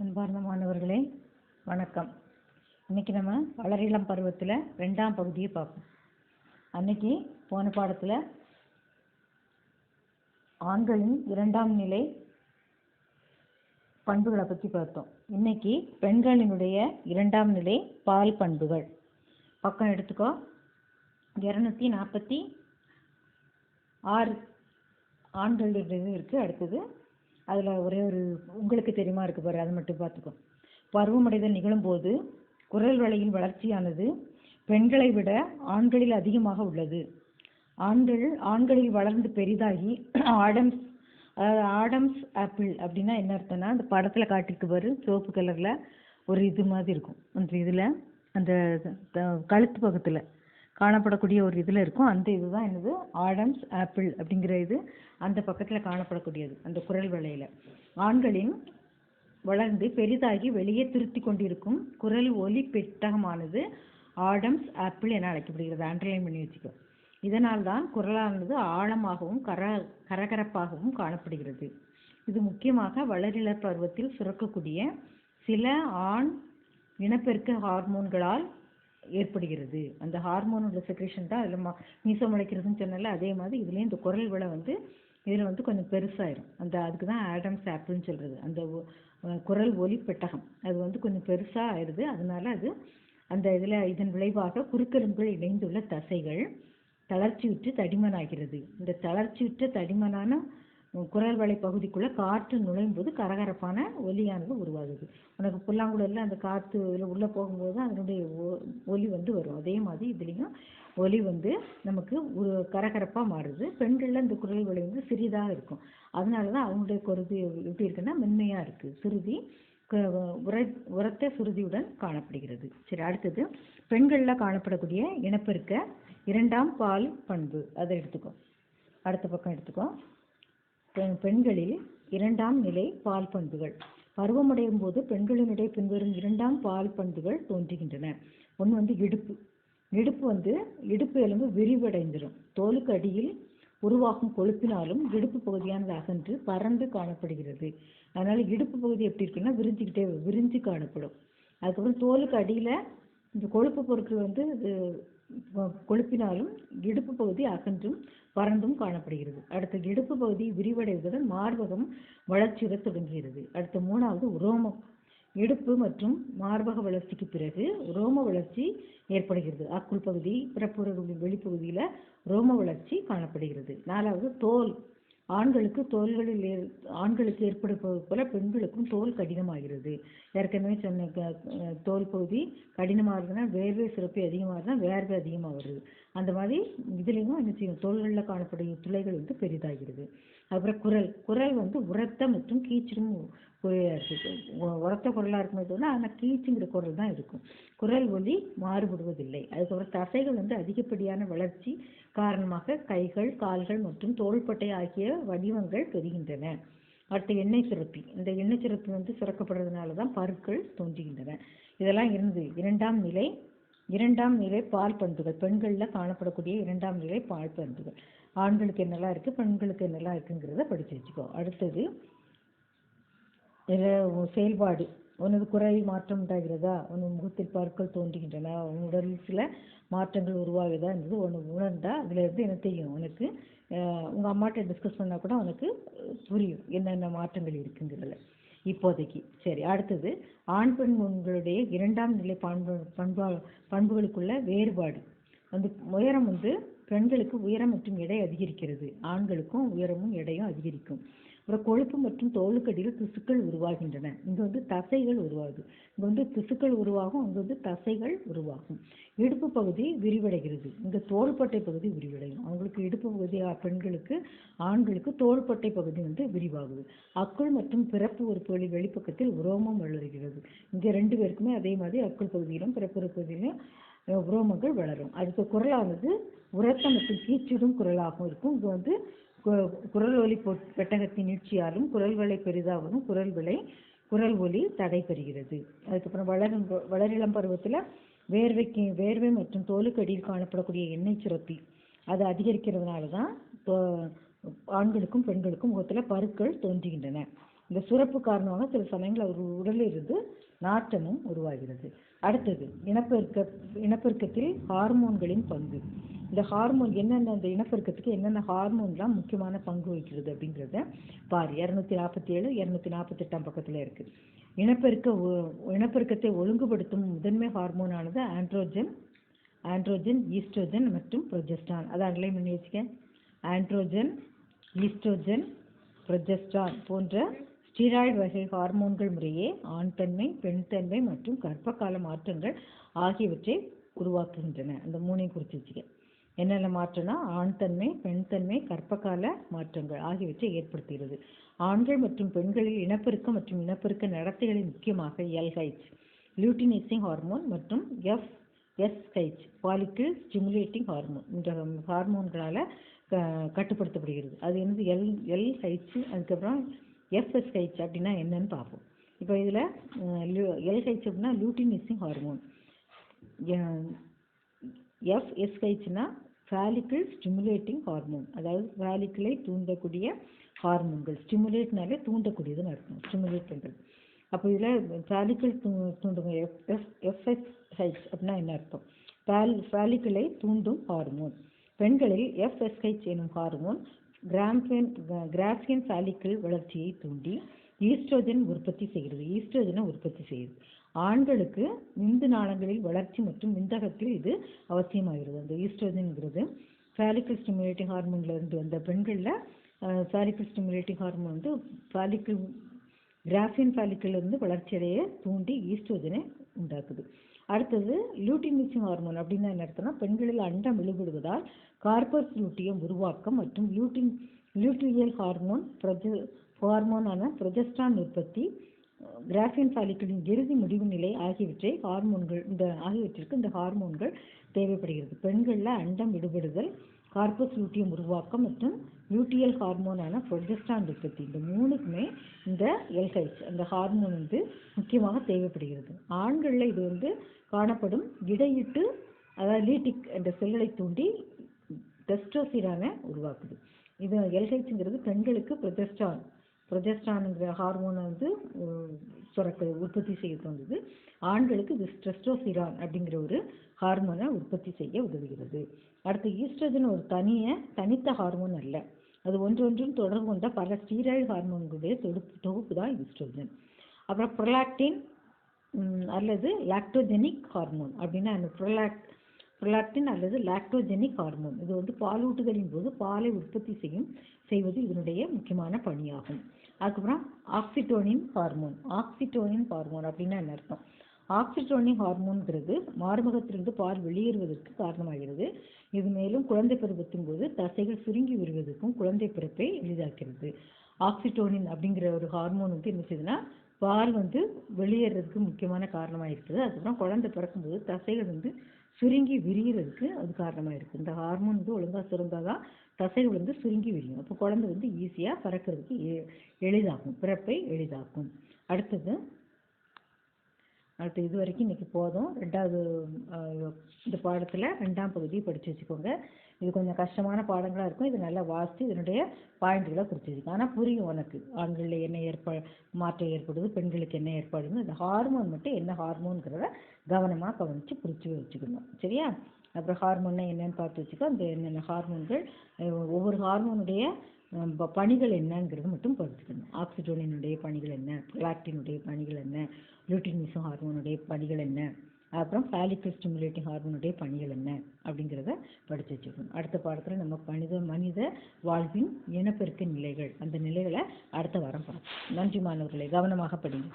அன்பார்ந்த மாணவர்களே வணக்கம். இன்னைக்கு நம்ம வளரிளம் பருவத்தில் 2ஆம் பகுதியை பார்ப்போம். அன்னைக்கு போன பாடத்தில் ஆண்களின் 2ஆம் நிலை பண்புகளை பற்றி பார்த்தோம். இன்னைக்கு பெண்களினுடைய 2ஆம் நிலை பால் பண்புகள். பக்கம் எடுத்துக்கோ. 246 ஆண்களுடைய இருக்கு. அடுத்தது அதில் ஒரே ஒரு உங்களுக்கு தெரியுமா இருக்கு பாரு, அதை மட்டும் பார்த்துக்கோ. பருவமடைதல் நிகழும் போது குரல் வளையின் வளர்ச்சியானது பெண்களை விட ஆண்களில் அதிகமாக உள்ளது. ஆண்களில் வளர்ந்து பெரிதாகி ஆடம்ஸ் ஆப்பிள் அப்படின்னா என்ன அர்த்தம்னா, அந்த படத்தில் காட்டிட்டு பாரு, சிவப்பு கலரில் ஒரு இது மாதிரி இருக்கும். அந்த இதில் அந்த கழுத்து பக்கத்தில் காணப்படக்கூடிய ஒரு இதில் இருக்கும். அந்த இதுதான் என்னது, ஆடம்ஸ் ஆப்பிள் அப்படிங்கிற இது அந்த பக்கத்தில் காணப்படக்கூடியது. அந்த குரல் வளையில் ஆண்களின் வளர்ந்து பெரிதாகி வெளியே திருத்தி கொண்டிருக்கும் குரல் ஒலி பெட்டகமானது ஆடம்ஸ் ஆப்பிள் என அழைக்கப்படுகிறது. அண்டர்லைன் பண்ணி வச்சுக்கோ. இதனால் தான் குரலானது ஆழமாகவும் கரகரப்பாகவும் காணப்படுகிறது. இது முக்கியமாக வளரிளர் பருவத்தில் சுரக்கக்கூடிய சில ஆண் இனப்பெருக்க ஹார்மோன்களால் ஏற்படுகிறது. அந்த ஹார்மோனோட செக்ரேஷன் தான் அதில் மீசம் முளைக்கிறதுன்னு சொன்னால, அதே மாதிரி இதுலேயும் இந்த குரல் வளை இதில் கொஞ்சம் பெருசாயிரும். அதுக்கு தான் ஆடம்ஸ் ஆப்பிள்னு சொல்கிறது. அந்த குரல் ஒலி பெட்டகம் அது கொஞ்சம் பெருசாக ஆயிடுது. அதனால அது அந்த இதன் விளைவாக குறுக்கெலும்புகள் இணைந்துள்ள தசைகள் தளர்ச்சியுற்று தடிமனாகிறது. இந்த தளர்ச்சியுற்ற தடிமனான குரல் வளை பகுதிக்குள்ளே காற்று நுழையும் போது கரகரப்பான ஒலியானது உருவாகுது. உனக்கு புல்லாங்குழலில் அந்த காற்று உள்ளே போகும்போது அதனுடைய ஒலி வரும். அதே மாதிரி இதுலேயும் ஒலி நமக்கு கரகரப்பாக மாறுது. பெண்களில் இந்த குரல் வளை சிறிதாக இருக்கும். அதனால தான் அவங்களுடைய குரது எப்படி இருக்குன்னா மென்மையாக இருக்குது. சுருதி உரத்த சுருதியுடன் காணப்படுகிறது. சரி, அடுத்தது பெண்களில் காணப்படக்கூடிய இனப்பெருக்க 2ஆம் பால் பண்பு. அதை எடுத்துக்கோ. அடுத்த பக்கம் எடுத்துக்கோ. பெண்களில் 2ஆம் நிலை பால் பண்புகள். பருவமடையும் போது பெண்களினுடைய பின்வரும் 2ஆம் பால் பண்புகள் தோன்றுகின்றன. ஒன்று இடுப்பு எலும்பு விரிவடைந்துடும். தோலுக்கு அடியில் உருவாகும் கொழுப்பினாலும் இடுப்பு பகுதியானது அகன்று பறந்து காணப்படுகிறது. அதனால இடுப்பு பகுதி எப்படி இருக்குன்னா விரிஞ்சு காணப்படும். அதுக்கப்புறம் தோலுக்கு அடியில் இந்த கொழுப்பு பொருட்கள் கொழுப்பினாலும் இடுப்பு பகுதி அகன்றும் பறந்தும் காணப்படுகிறது. அடுத்த இடுப்பு பகுதி விரிவடைவதுடன் மார்பகம் வளர்ச்சியுற தொடங்குகிறது. அடுத்த 3வது உரோமம். இடுப்பு மற்றும் மார்பக வளர்ச்சிக்கு பிறகு உரோம வளர்ச்சி ஏற்படுகிறது. அக்குள் பகுதி பிறப்புற வெளிப்பகுதியில் ரோம வளர்ச்சி காணப்படுகிறது. 4வது தோல். ஆண்களுக்கு ஏற்படுவது போல பெண்களுக்கும் தோல் கடினமாகிறது. ஏற்கனவே சொன்ன தோல் பகுதி கடினமாகுதுன்னா வேர்வை சுரப்பி அதிகமாகுதுன்னா வேர்வை அதிகமாக வருது. அந்த மாதிரி இதுலேயும் என்ன செய்யும், தோள்களில் காணப்படும் துளைகள் பெரிதாகிறது. அப்புறம் குரல் உரத்த மற்றும் கீச்சிடும் உரத்த குரலாக இருக்குமே தவிர ஆனால் கீச்சுங்கிற குரல் தான் இருக்கும். குரல் ஒலி மாறுபடுவதில்லை. அதுக்கப்புறம் தசைகள் அதிகப்படியான வளர்ச்சி காரணமாக கைகள், கால்கள் மற்றும் தோள்பட்டை ஆகிய வடிவங்கள் பெறுகின்றன. அடுத்த எண்ணெய் சுரப்பி. இந்த எண்ணெய் சுரப்பி சுரக்கப்படுறதுனால தான் பருக்கள் தோன்றுகின்றன. இதெல்லாம் இருந்து 2ஆம் நிலை பால் பண்புகள். பெண்களில் காணப்படக்கூடிய 2ஆம் நிலை பால் பண்புகள். ஆண்களுக்கு என்னெல்லாம் இருக்குது, பெண்களுக்கு என்னெல்லாம் இருக்குங்கிறத படித்து வச்சுக்கோ. அடுத்தது செயல்பாடு. உனது குரல் மாற்றம் உண்டாகிறதா, உன் முகத்தில் பற்கள் தோன்றுகின்றன, உன் உடலில் சில மாற்றங்கள் உருவாகுதா என்பது உணர்ந்தா அதுல இருந்து என்ன தெரியும் உனக்கு. உங்கள் அம்மாட்ட டிஸ்கஸ் பண்ணால் கூட உனக்கு புரியும் என்னென்ன மாற்றங்கள் இருக்குங்கிறதுல இப்போதைக்கு. சரி, அடுத்தது ஆண் பெண் உங்களுடைய 2ஆம் நிலை பண்புகளுக்குள்ள வேறுபாடு. உயரம் பெண்களுக்கு உயரம் மற்றும் எடை அதிகரிக்கிறது. ஆண்களுக்கும் உயரமும் எடையும் அதிகரிக்கும். அப்புறம் கொழுப்பு மற்றும் தோலுக்கடியில் திசுக்கள் உருவாகின்றன. இங்கே தசைகள் உருவாகுது. இங்கே திசுக்கள் உருவாகும், இங்கே தசைகள் உருவாகும். இடுப்பு பகுதி விரிவடைகிறது. இங்கே தோள்பட்டை பகுதி விரிவடையும். அவங்களுக்கு இடுப்பு பகுதி பெண்களுக்கு, ஆண்களுக்கு தோள்பட்டை பகுதி விரிவாகுது. அக்குள் மற்றும் பிறப்பு உறுப்புகளின் வெளிப்பக்கத்தில் உரோமம் வளர்கிறது. இங்கே 2 பேருக்குமே அதே மாதிரி அக்குள் பகுதியிலும் பிறப்பு பகுதியிலும் உரோமங்கள் வளரும். அடுத்த குரலானது உரத்த மற்றும் கீச்சிடும் குரலாகவும் இருக்கும். இது குரல் ஒலி பெட்டகத்தின் நீட்சியாலும் குரல் வளை பெரிதாகவும் குரல் ஒலி தடை பெறுகிறது. அதுக்கப்புறம் வளரிளம் பருவத்தில் வேர்வை மற்றும் தோலுக்கு அடியில் காணப்படக்கூடிய எண்ணெய் சுரப்பி அது அதிகரிக்கிறதுனால தான் ஆண்களுக்கும் பெண்களுக்கும் முகத்தில் பருக்கள் தோன்றுகின்றன. இந்த சுரப்பு காரணமாக சில சமயங்கள் அவர் உடலில் இருந்து நாற்றமும் உருவாகிறது. அடுத்தது இனப்பெருக்கத்தில் ஹார்மோன்களின் பங்கு. இந்த ஹார்மோன் என்னென்ன, இந்த இனப்பெருக்கத்துக்கு என்னென்ன ஹார்மோன்லாம் முக்கியமான பங்கு வகிக்கிறது அப்படிங்கிறத பாரு. 247 248 பக்கத்தில் இருக்கு. இனப்பெருக்கத்தை ஒழுங்குபடுத்தும் முதன்மை ஹார்மோனானது ஆண்ட்ரோஜன், ஈஸ்ட்ரோஜன் மற்றும் ப்ரொஜெஸ்டான். அதை அண்டர்லைன் பண்ணி வச்சுக்க. ஆண்ட்ரோஜன், ஈஸ்ட்ரோஜன், ப்ரொஜெஸ்டான் போன்ற ஸ்டீராய்டு வகை ஹார்மோன்கள் முறையே ஆண் தன்மை, பெண் தன்மை மற்றும் கர்ப்பகால மாற்றங்கள் ஆகியவற்றை உருவாக்குகின்றன. அந்த மூணையும் குறித்து வச்சுக்க. என்னென்ன மாற்றம்னா ஆண் தன்மை, பெண் தன்மை, கர்ப்பகால மாற்றங்கள் ஆகியவற்றை ஏற்படுத்துகிறது. ஆண்கள் மற்றும் பெண்களில் இனப்பெருக்கம் மற்றும் இனப்பெருக்க நடத்தைகளில் முக்கியமாக LH லியூட்டினேசிங் ஹார்மோன் மற்றும் FSH ஃபாலிக்கிள் ஸ்டிமுலேட்டிங் ஹார்மோன் என்ற ஹார்மோன்களால் கட்டுப்படுத்தப்படுகிறது. அது வந்து LH, அதுக்கப்புறம் FSH அப்படின்னா என்னன்னு பார்ப்போம். இப்போ இதில் LH அப்படின்னா லியூட்டினேசிங் ஹார்மோன், FSHனா ஃபாலிக்கிள் ஸ்டிமுலேட்டிங் ஹார்மோன், அதாவது ஃபாலிக்கிளை தூண்டக்கூடிய ஹார்மோன்கள். ஸ்டிமுலேட்னாலே தூண்டக்கூடியதுன்னு அர்த்தம், ஸ்டிமுலேட் பண்ணுறது. அப்போ இதில் ஃபாலிக்கிள் தூண்டுங்க. FSH அப்படின்னா என்ன அர்த்தம்? ஃபாலிக்கிளை தூண்டும் ஹார்மோன். பெண்களில் FSH எனும் ஹார்மோன் கிராஃபியன் ஃபாலிக்கிள் வளர்ச்சியை தூண்டி ஈஸ்ட்ரோஜனை உற்பத்தி செய்கிறது. ஆண்களுக்கு விந்து நாளங்களில் வளர்ச்சி மற்றும் விந்தகத்தில் இது அவசியமாகிறது. அந்த ஈஸ்ட்ரோஜன்ங்கிறது ஃபாலிக்கிள் ஸ்டிமுலேட்டிங் ஹார்மோன்ல இருந்து வந்த பெண்களில் ஃபாலிக்கிள் ஸ்டிமுலேட்டிங் ஹார்மோன் வந்து கிராஃபியன் ஃபாலிக்கிள் இருந்து வளர்ச்சியடைய தூண்டி ஈஸ்ட்ரோஜனை உண்டாக்குது. அடுத்தது லியூட்டினேசிங் ஹார்மோன் அப்படின்னா என்ன அர்த்தம்னா, பெண்களில் அண்டம் வெளிப்படுவதால் கார்பஸ் லூட்டியம் உருவாக்கம் மற்றும் லியூட்டியல் ஹார்மோனான ப்ரொஜெஸ்டான் உற்பத்தி, கிராஃபியன் ஃபாலிக்கிளின் இறுதி முடிவு நிலை ஆகியவற்றிற்கு இந்த ஹார்மோன்கள் தேவைப்படுகிறது. பெண்களில் அண்டம் விடுபடுதல், கார்பஸ் லூட்டியம் உருவாக்கம் மற்றும் லியூட்டியல் ஹார்மோனான ப்ரொஜெஸ்டான் உற்பத்தி, இந்த மூணுக்குமே இந்த LH அந்த ஹார்மோன் வந்து முக்கியமாக தேவைப்படுகிறது. ஆண்களில் இது வந்து காணப்படும் இடையிட்டு, அதாவது லீட்டிக் என்ற செல்களை தூண்டி டெஸ்டோஸ்டிரானை உருவாக்குது. இது LHங்கிறது பெண்களுக்கு ப்ரொஜெஸ்டான்ங்கிற ஹார்மோனை வந்து உற்பத்தி செய்ய தோன்றுது. ஆண்களுக்கு இது டெஸ்டோஸ்டிரான் அப்படிங்கிற ஒரு ஹார்மோனை உற்பத்தி செய்ய உதவுகிறது. அடுத்து ஈஸ்ட்ரோஜன் ஒரு தனித்த ஹார்மோன் அல்ல, அது ஒன்றொன்றும் தொடர்பு கொண்ட பல ஸ்டீராய்டு ஹார்மோன்களுடைய தொகுப்பு தான் ஈஸ்ட்ரோஜன். அப்புறம் ப்ரொலாக்டின் அல்லது லாக்டோஜெனிக் ஹார்மோன் அப்படின்னா ப்ரொலாக்டின் அல்லது லாக்டோஜெனிக் ஹார்மோன் இது வந்து பாலூட்டுதலின் போது பாலை உற்பத்தி செய்வது இதனுடைய முக்கியமான பணியாகும். அதுக்கப்புறம் ஆக்சிடோனின் ஹார்மோன் அப்படின்னா என்ன அர்த்தம்? ஆக்சிடோனின் ஹார்மோன்கிறது மார்பகத்திலிருந்து பால் வெளியேறுவதற்கு காரணமாகிறது. இது மேலும் குழந்தை பருவத்தின் போது தசைகள் சுருங்கி வருவதற்கும் குழந்தை பிறப்பை எளிதாக்கிறது. ஆக்சிடோனின் அப்படிங்கிற ஒரு ஹார்மோன் வந்து என்ன செய்யுதுன்னா பால் வந்து வெளியேறதுக்கு முக்கியமான காரணமாக இருக்குது. அதுக்கப்புறம் குழந்தை பிறக்கும்போது தசைகள் வந்து சுருங்கி விரியறதுக்கு அது காரணமாக இருக்குது. இந்த ஹார்மோன் வந்து ஒழுங்காக சுரந்தாதான் தசைகள் வந்து சுருங்கி விரியும். அப்போ குழந்தை வந்து ஈஸியாக பிறக்கிறதுக்கு எளிதாகும், பிறப்பை எளிதாக்கும். அடுத்து இது வரைக்கும் இன்னைக்கு போதும். ரெண்டாவது இந்த பாடத்தில் 2ஆம் பகுதியை படித்து வச்சுக்கோங்க. இது கொஞ்சம் கஷ்டமான பாடங்களாக இருக்கும். இது நல்லா வாசித்து இதனுடைய பாயிண்ட்களை குறித்து வச்சுக்கோங்க. ஆனால் புரியும் உனக்கு. ஆண்களில் என்ன மாற்றம் ஏற்படுது, பெண்களுக்கு என்ன ஏற்பாடுன்னு இந்த ஹார்மோன் மட்டும் என்ன ஹார்மோன்கிறத கவனமாக கவனித்து புரிச்சு வச்சுக்கணும். சரியா? அப்புறம் ஹார்மோன்னா என்னன்னு பார்த்து வச்சுக்கோ. அந்த என்னென்ன ஹார்மோன்கள், ஒவ்வொரு ஹார்மோனுடைய பணிகள் என்னங்கிறது மட்டும் படிச்சுக்கணும். ஆக்சிடோனினுடைய பணிகள் என்ன, ப்ரொலாக்டினுடைய பணிகள் என்ன, லியூட்டினேசிங் ஹார்மோனுடைய பணிகள் என்ன, அப்புறம் ஃபாலிக்கிள் ஸ்டிமுலேட்டிங் ஹார்மோனுடைய பணிகள் என்ன அப்படிங்கிறத படித்து வச்சுக்கணும். அடுத்த பாடத்தில் நம்ம மனித வாழ்வின் இனப்பெருக்க நிலைகள், அந்த நிலைகளை அடுத்த வாரம் பார்ப்போம். நன்றி மாணவர்களே, கவனமாக படிங்க.